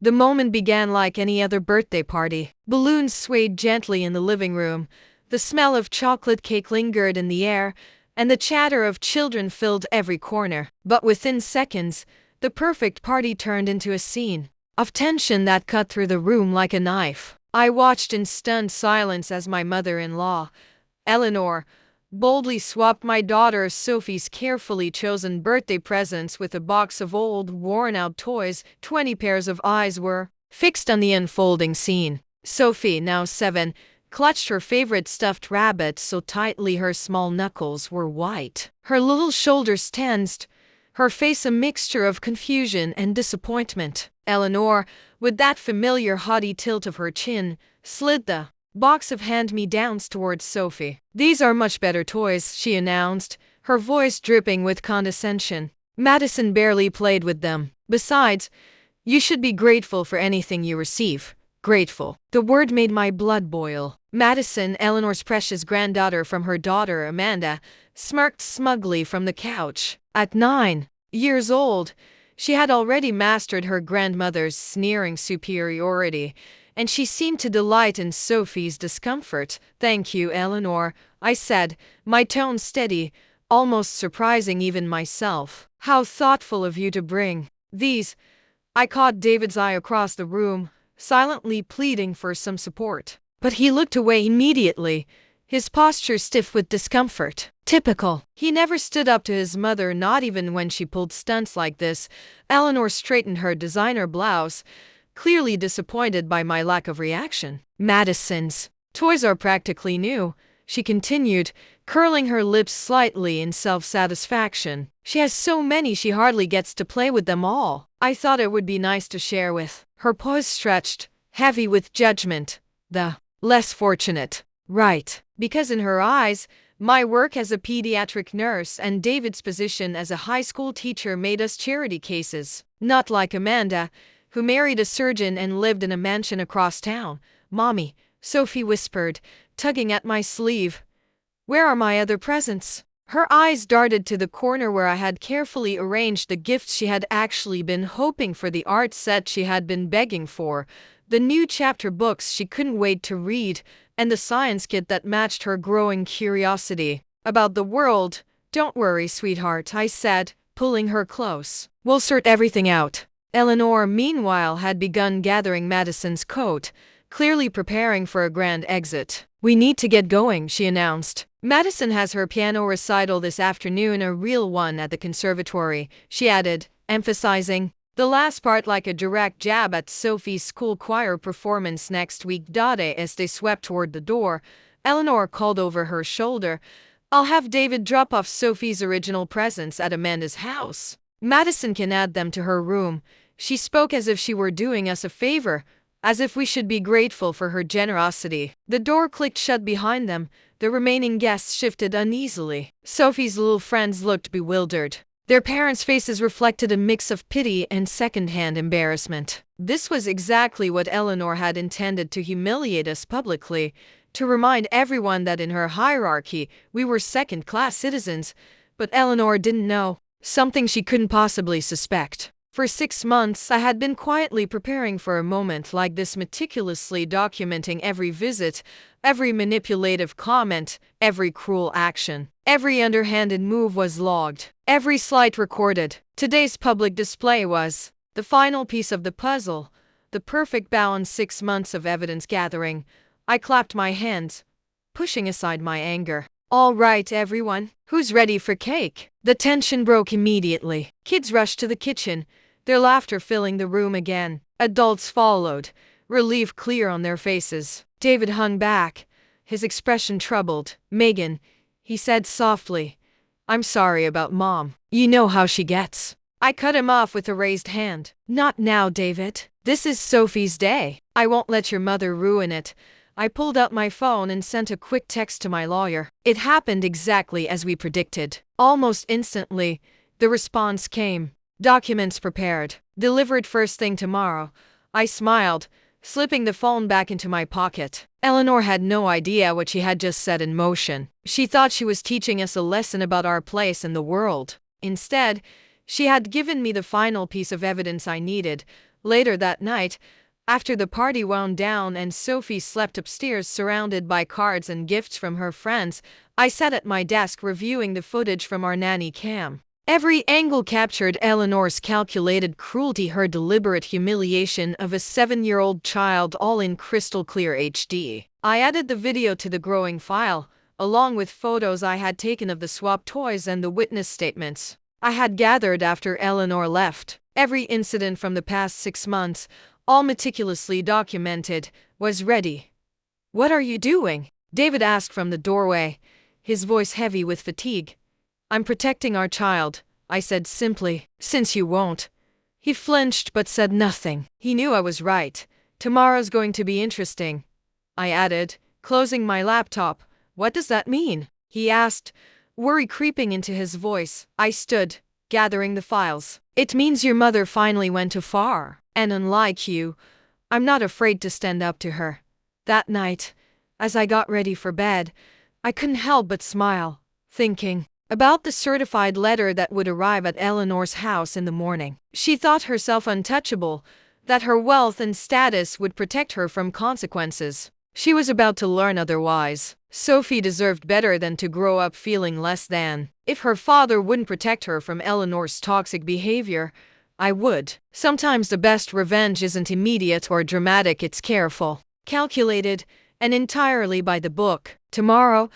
The moment began like any other birthday party. Balloons swayed gently in the living room, the smell of chocolate cake lingered in the air, and the chatter of children filled every corner. But within seconds, the perfect party turned into a scene of tension that cut through the room like a knife. I watched in stunned silence as my mother-in-law, Eleanor, boldly swapped my daughter Sophie's carefully chosen birthday presents with a box of old, worn-out toys. 20 pairs of eyes were fixed on the unfolding scene. Sophie, now 7, clutched her favorite stuffed rabbit so tightly her small knuckles were white. Her little shoulders tensed, her face a mixture of confusion and disappointment. Eleanor, with that familiar haughty tilt of her chin, slid the box of hand-me-downs towards Sophie. "These are much better toys," she announced, her voice dripping with condescension. "Madison barely played with them. Besides, you should be grateful for anything you receive." Grateful. The word made my blood boil. Madison, Eleanor's precious granddaughter from her daughter Amanda, smirked smugly from the couch. At 9 years old, she had already mastered her grandmother's sneering superiority, and she seemed to delight in Sophie's discomfort. "Thank you, Eleanor," I said, my tone steady, almost surprising even myself. "How thoughtful of you to bring these." I caught David's eye across the room, silently pleading for some support. But he looked away immediately, his posture stiff with discomfort. Typical. He never stood up to his mother, not even when she pulled stunts like this. Eleanor straightened her designer blouse, clearly disappointed by my lack of reaction. "Madison's toys are practically new," she continued, curling her lips slightly in self-satisfaction. "She has so many she hardly gets to play with them all. I thought it would be nice to share with." Her pose stretched, heavy with judgment. "The less fortunate." Right. Because in her eyes, my work as a pediatric nurse and David's position as a high school teacher made us charity cases. Not like Amanda, who married a surgeon and lived in a mansion across town. "Mommy," Sophie whispered, tugging at my sleeve, "where are my other presents?" Her eyes darted to the corner where I had carefully arranged the gifts she had actually been hoping for, the art set she had been begging for, the new chapter books she couldn't wait to read, and the science kit that matched her growing curiosity about the world. "Don't worry, sweetheart," I said, pulling her close. "We'll sort everything out." Eleanor, meanwhile, had begun gathering Madison's coat, clearly preparing for a grand exit. "We need to get going," she announced. "Madison has her piano recital this afternoon, a real one, at the conservatory," she added, emphasizing the last part like a direct jab at Sophie's school choir performance next week. As they swept toward the door, Eleanor called over her shoulder, "I'll have David drop off Sophie's original presents at Amanda's house. Madison can add them to her room." She spoke as if she were doing us a favor, as if we should be grateful for her generosity. The door clicked shut behind them. The remaining guests shifted uneasily. Sophie's little friends looked bewildered. Their parents' faces reflected a mix of pity and second-hand embarrassment. This was exactly what Eleanor had intended: to humiliate us publicly, to remind everyone that in her hierarchy we were second-class citizens. But Eleanor didn't know something she couldn't possibly suspect. For 6 months, I had been quietly preparing for a moment like this, meticulously documenting every visit, every manipulative comment, every cruel action. Every underhanded move was logged, every slight recorded. Today's public display was the final piece of the puzzle, the perfect balance. 6 months of evidence gathering. I clapped my hands, pushing aside my anger. "All right, everyone, who's ready for cake?" The tension broke immediately. Kids rushed to the kitchen, their laughter filling the room again. Adults followed, relief clear on their faces. David hung back, his expression troubled. "Megan," he said softly, "I'm sorry about Mom. You know how she gets." I cut him off with a raised hand. "Not now, David. This is Sophie's day. I won't let your mother ruin it." I pulled out my phone and sent a quick text to my lawyer. It happened exactly as we predicted. Almost instantly, the response came. "Documents prepared. Delivered first thing tomorrow." I smiled, slipping the phone back into my pocket. Eleanor had no idea what she had just set in motion. She thought she was teaching us a lesson about our place in the world. Instead, she had given me the final piece of evidence I needed, Later that night, after the party wound down and Sophie slept upstairs surrounded by cards and gifts from her friends, I sat at my desk reviewing the footage from our nanny cam. Every angle captured Eleanor's calculated cruelty, her deliberate humiliation of a 7-year-old child, all in crystal clear HD. I added the video to the growing file, along with photos I had taken of the swap toys and the witness statements I had gathered after Eleanor left. Every incident from the past 6 months, all meticulously documented, was ready. "What are you doing?" David asked from the doorway, his voice heavy with fatigue. "I'm protecting our child," I said simply. "Since you won't." He flinched but said nothing. He knew I was right. "Tomorrow's going to be interesting," I added, closing my laptop. "What does that mean?" he asked, worry creeping into his voice. I stood, gathering the files. "It means your mother finally went too far. And unlike you, I'm not afraid to stand up to her." That night, as I got ready for bed, I couldn't help but smile, thinking about the certified letter that would arrive at Eleanor's house in the morning. She thought herself untouchable, that her wealth and status would protect her from consequences. She was about to learn otherwise. Sophie deserved better than to grow up feeling less than. If her father wouldn't protect her from Eleanor's toxic behavior, I would. Sometimes the best revenge isn't immediate or dramatic, it's careful, calculated, and entirely by the book. Tomorrow,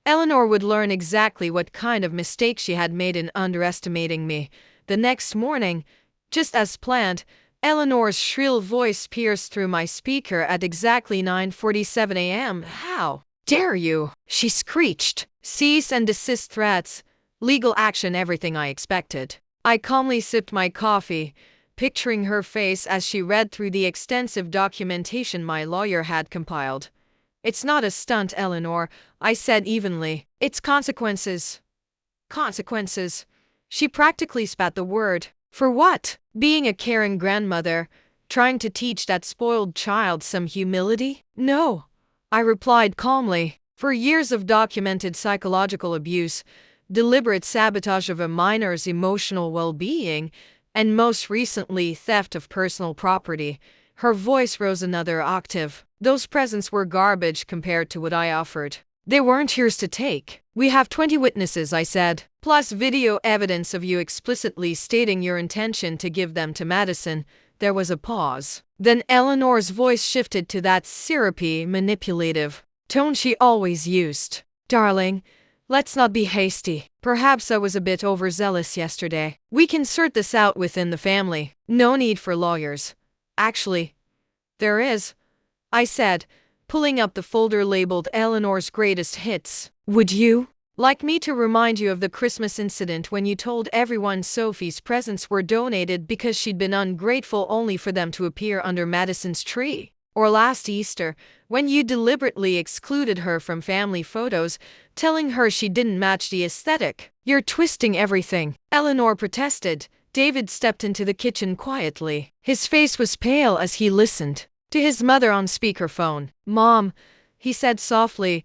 Eleanor would learn exactly what kind of mistake she had made in underestimating me. The next morning, just as planned, Eleanor's shrill voice pierced through my speaker at exactly 9:47 a.m. "How dare you?" she screeched. Cease and desist threats, legal action, everything I expected. I calmly sipped my coffee, picturing her face as she read through the extensive documentation my lawyer had compiled. "It's not a stunt, Eleanor," I said evenly. "It's consequences." "Consequences?" She practically spat the word. "For what?" "Being a caring grandmother, trying to teach that spoiled child some humility?" "No," I replied calmly. "For years of documented psychological abuse, deliberate sabotage of a minor's emotional well-being, and most recently theft of personal property." Her voice rose another octave. "Those presents were garbage compared to what I offered. They weren't yours to take." "We have 20 witnesses," I said, "plus video evidence of you explicitly stating your intention to give them to Madison." There was a pause. Then Eleanor's voice shifted to that syrupy, manipulative tone she always used. "Darling, let's not be hasty. Perhaps I was a bit overzealous yesterday. We can sort this out within the family. No need for lawyers." "Actually, there is," I said, pulling up the folder labeled Eleanor's Greatest Hits. "Would you like me to remind you of the Christmas incident when you told everyone Sophie's presents were donated because she'd been ungrateful only for them to appear under Madison's tree? Or last Easter, when you deliberately excluded her from family photos, telling her she didn't match the aesthetic?" "You're twisting everything," Eleanor protested. David stepped into the kitchen quietly. His face was pale as he listened to his mother on speakerphone. "Mom," he said softly,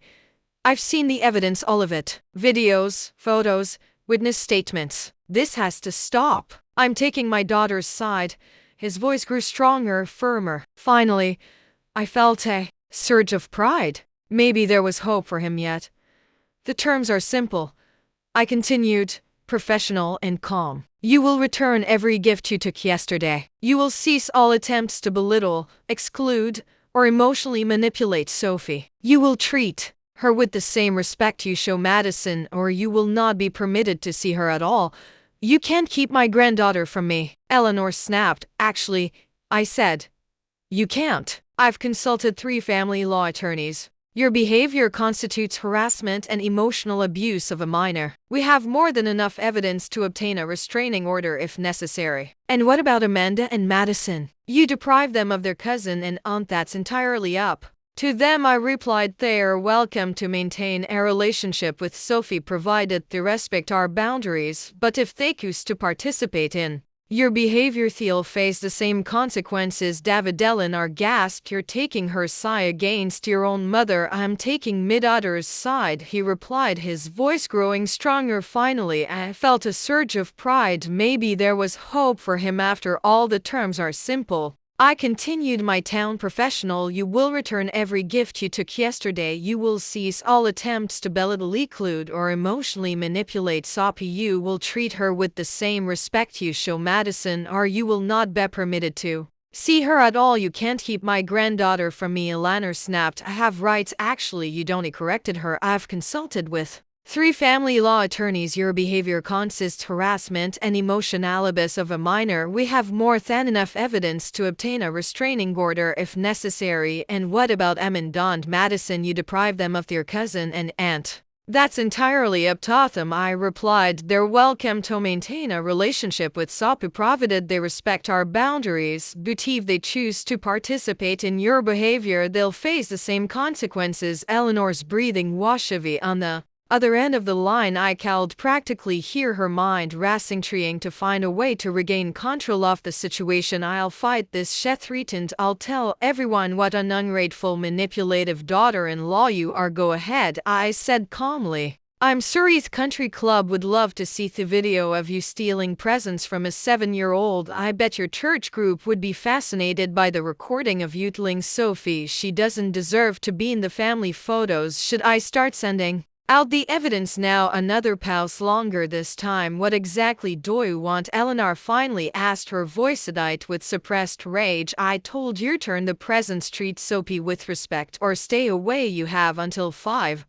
"I've seen the evidence, all of it. Videos, photos, witness statements. This has to stop. I'm taking my daughter's side." His voice grew stronger, firmer. Finally, I felt a surge of pride. Maybe there was hope for him yet. "The terms are simple," I continued, professional and calm. "You will return every gift you took yesterday. You will cease all attempts to belittle, exclude, or emotionally manipulate Sophie. You will treat her with the same respect you show Madison, or you will not be permitted to see her at all. You can't keep my granddaughter from me." Eleanor snapped. "Actually," I said, "you can't. I've consulted 3 family law attorneys. Your behavior constitutes harassment and emotional abuse of a minor. We have more than enough evidence to obtain a restraining order if necessary." "And what about Amanda and Madison?" "You deprive them of their cousin and aunt, that's entirely up to them," I replied. "They are welcome to maintain a relationship with Sophie provided they respect our boundaries, but if they choose to participate in Your behavior will face the same consequences. David Eleanor gasped. You're taking her side against your own mother. I'm taking my daughter's side, he replied, his voice growing stronger. Finally, I felt a surge of pride. Maybe there was hope for him after all. The terms are simple. I continued, my town professional. You will return every gift you took yesterday. You will cease all attempts to belittle, exclude, or emotionally manipulate Sophie. You will treat her with the same respect you show Madison, or you will not be permitted to see her at all. You can't keep my granddaughter from me, Eleanor snapped. I have rights. Actually, you don't, he corrected her. I've consulted with 3 family law attorneys. Your behavior consists harassment and emotional abuse of a minor. We have more than enough evidence to obtain a restraining order if necessary. And what about Em and Don? Madison, you deprive them of their cousin and aunt. That's entirely up to them, I replied. They're welcome to maintain a relationship with Sophie provided they respect our boundaries. But if they choose to participate in your behavior, they'll face the same consequences. Eleanor's breathing was heavy on the other end of the line. I could practically hear her mind racing, trying to find a way to regain control of the situation. I'll fight this, she threatened. I'll tell everyone what an ungrateful, manipulative daughter-in-law you are. Go ahead, I said calmly. I'm Surrey's country club would love to see the video of you stealing presents from a 7-year-old. I bet your church group would be fascinated by the recording of you telling Sophie she doesn't deserve to be in the family photos. Should I start sending out the evidence now? Another pause, longer this time. What exactly do you want? Eleanor finally asked, her voice sedate with suppressed rage. I told you, turn the presents, treat Sophie with respect, or stay away. You have until 5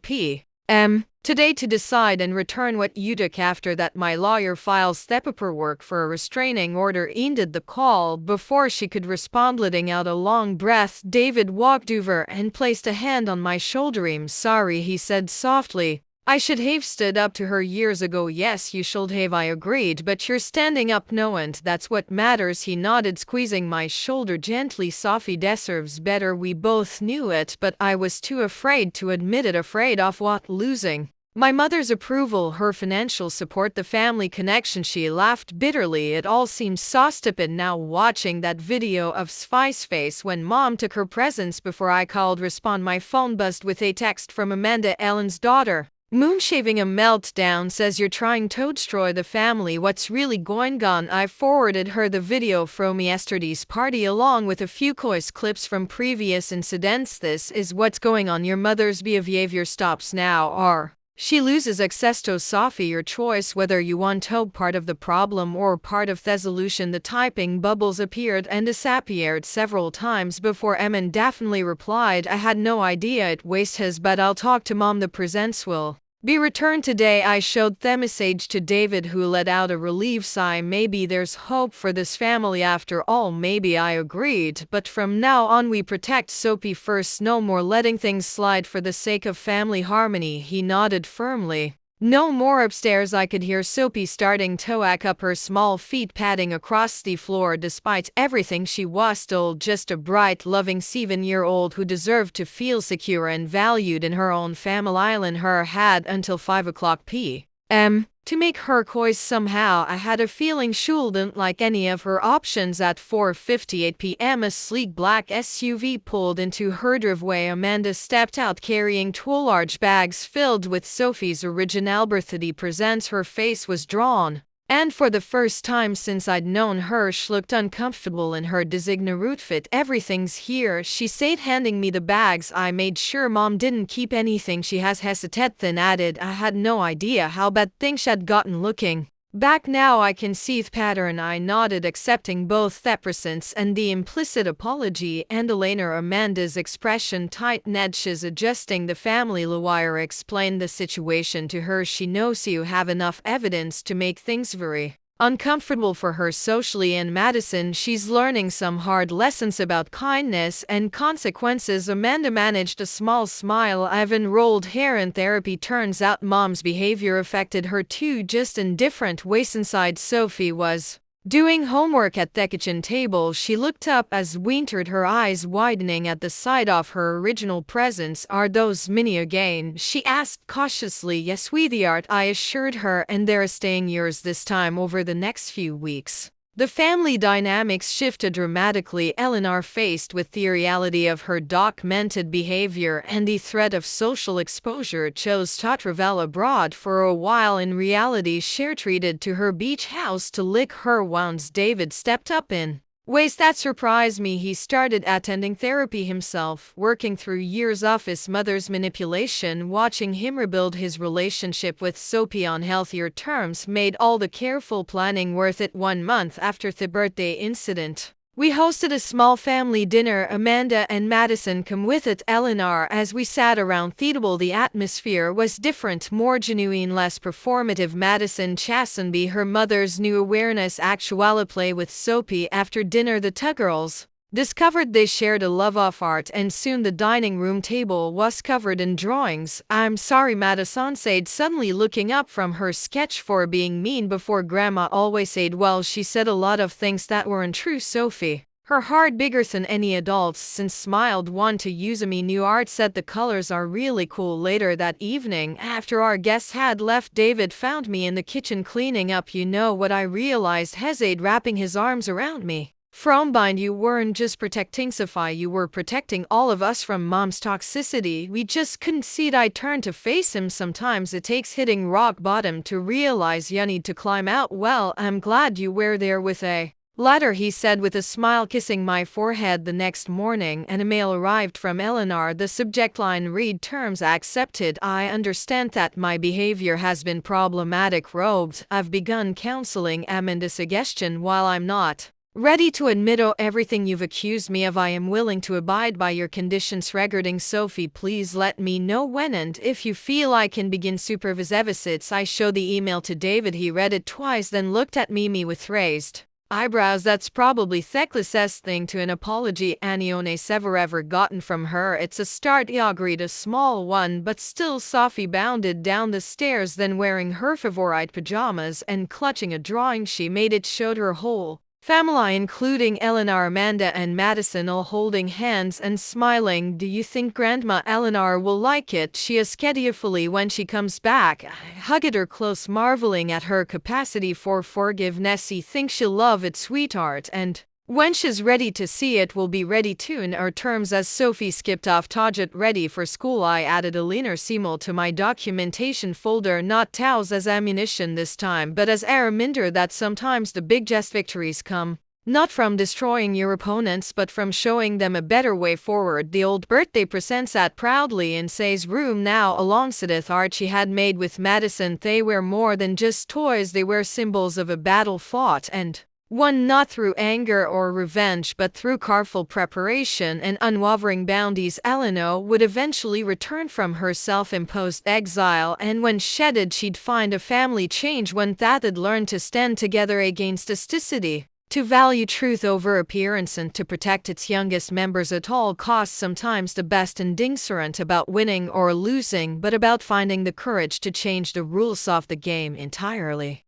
p.m. today to decide and return what you took. After that, my lawyer files the paperwork for a restraining order. Ended the call before she could respond, letting out a long breath. David walked over and placed a hand on my shoulder. I'm sorry, he said softly. I should have stood up to her years ago. Yes, you should have, I agreed, but you're standing up now and that's what matters. He nodded, squeezing my shoulder gently. Sophie deserves better. We both knew it, but I was too afraid to admit it. Afraid of what? Losing my mother's approval, her financial support, the family connection. She laughed bitterly. It all seems so stupid now, watching that video of Sophie's face when mom took her presents. Before I called respond, my phone buzzed with a text from Amanda, Ellen's daughter. Moonshaving a meltdown, says you're trying to destroy the family. What's really going on? I forwarded her the video from yesterday's party along with a few choice clips from previous incidents. This is what's going on. Your mother's behavior stops now, or she loses access to Sophie. Your choice, whether you want to be part of the problem or part of the solution. The typing bubbles appeared and disappeared several times before Emin definitely replied. I had no idea it was his, but I'll talk to mom. The presents will be returned today. I showed the message to David, who let out a relieved sigh. Maybe there's hope for this family after all. Maybe, I agreed, but from now on we protect Sophie first. No more letting things slide for the sake of family harmony. He nodded firmly. No more. Upstairs I could hear Sophie starting to whack up, her small feet padding across the floor. Despite everything, she was still just a bright, loving 7-year-old who deserved to feel secure and valued in her own family island. Her had until 5 p.m. to make her choice. Somehow I had a feeling she wouldn't like any of her options. At 4:58 p.m. a sleek black SUV pulled into her driveway. Amanda stepped out carrying 2 large bags filled with Sophie's original birthday presents. Her face was drawn, and for the first time since I'd known her, she looked uncomfortable in her designer outfit. Everything's here, she said, handing me the bags. I made sure mom didn't keep anything. She has hesitated, then added, I had no idea how bad things had gotten. Looking back now, I can see the pattern. I nodded, accepting both the presents and the implicit apology. And Elena, Amanda's expression tightened. She's adjusting the family lawyer explained the situation to her. She knows you have enough evidence to make things very uncomfortable for her socially. And Madison, she's learning some hard lessons about kindness and consequences. Amanda managed a small smile. I've enrolled her in therapy. Turns out mom's behavior affected her too, just in different ways. Inside, Sophie was Doing homework at the kitchen table, she looked up as we entered, her eyes widening at the sight of her original presents. "Are those mini again?" she asked cautiously. "Yes, sweetheart," I assured her, "and they're staying yours this time over the next few weeks." The family dynamics shifted dramatically. Eleanor, faced with the reality of her documented behavior and the threat of social exposure, chose to travel abroad for a while. In reality, she retreated to her beach house to lick her wounds. David stepped up in ways that surprised me. He started attending therapy himself, working through years of his mother's manipulation. Watching him rebuild his relationship with Sophie on healthier terms made all the careful planning worth it. 1 month after the birthday incident, we hosted a small family dinner. Amanda and Madison came with it. Eleanor, as we sat around the table, the atmosphere was different, more genuine, less performative. Madison chastened her mother's new awareness actually play with Sophie. After dinner, the two girls discovered they shared a love of art, and soon the dining room table was covered in drawings. "I'm sorry," Madison said, suddenly looking up from her sketch, "for being mean before. Grandma always said." "Well, she said a lot of things that weren't true, Sophie. Her heart bigger than any adult's." Since smiled. "Want to use me new art set? The colors are really cool." Later that evening, after our guests had left, David found me in the kitchen cleaning up. "You know what I realized?" he said, wrapping his arms around me from behind. "You weren't just protecting Sophie, you were protecting all of us from Mom's toxicity. We just couldn't see it." I turned to face him. "Sometimes it takes hitting rock bottom to realize you need to climb out." "Well, I'm glad you were there with a ladder," he said with a smile, kissing my forehead. The next morning, an email arrived from Eleanor. The subject line read, "Terms accepted. I understand that my behavior has been problematic. Robed. I've begun counseling." Amanda's suggestion, "While I'm not ready to admit everything you've accused me of, I am willing to abide by your conditions regarding Sophie. Please let me know when and if you feel I can begin supervising visits." I showed the email to David. He read it twice, then looked at me with raised eyebrows. "That's probably the closest thing to an apology anyone's ever gotten from her." "It's a start," he agreed, "a small one, but still." Sophie bounded down the stairs, then wearing her favorite pajamas and clutching a drawing she made. It showed her whole family, including Eleanor, Amanda, and Madison, all holding hands and smiling. "Do you think Grandma Eleanor will like it?" she asked carefully. "When she comes back." I hugged her close, marveling at her capacity for forgiveness. "I think she'll love it, sweetheart, and when she's ready to see it, we'll be ready too in our terms." As Sophie skipped off to get ready for school, I added a linear symbol to my documentation folder, not towels as ammunition this time, but as a reminder that sometimes the biggest victories come not from destroying your opponents, but from showing them a better way forward. The old birthday present sat proudly in Say's room now, alongside the art she had made with Madison. They were more than just toys, they were symbols of a battle fought and won not through anger or revenge, but through careful preparation and unwavering boundaries. Eleanor would eventually return from her self-imposed exile, and when shedded, she'd find a family change, one that had learned to stand together against toxicity, to value truth over appearance, and to protect its youngest members at all costs. Sometimes the best endings aren't about winning or losing, but about finding the courage to change the rules of the game entirely.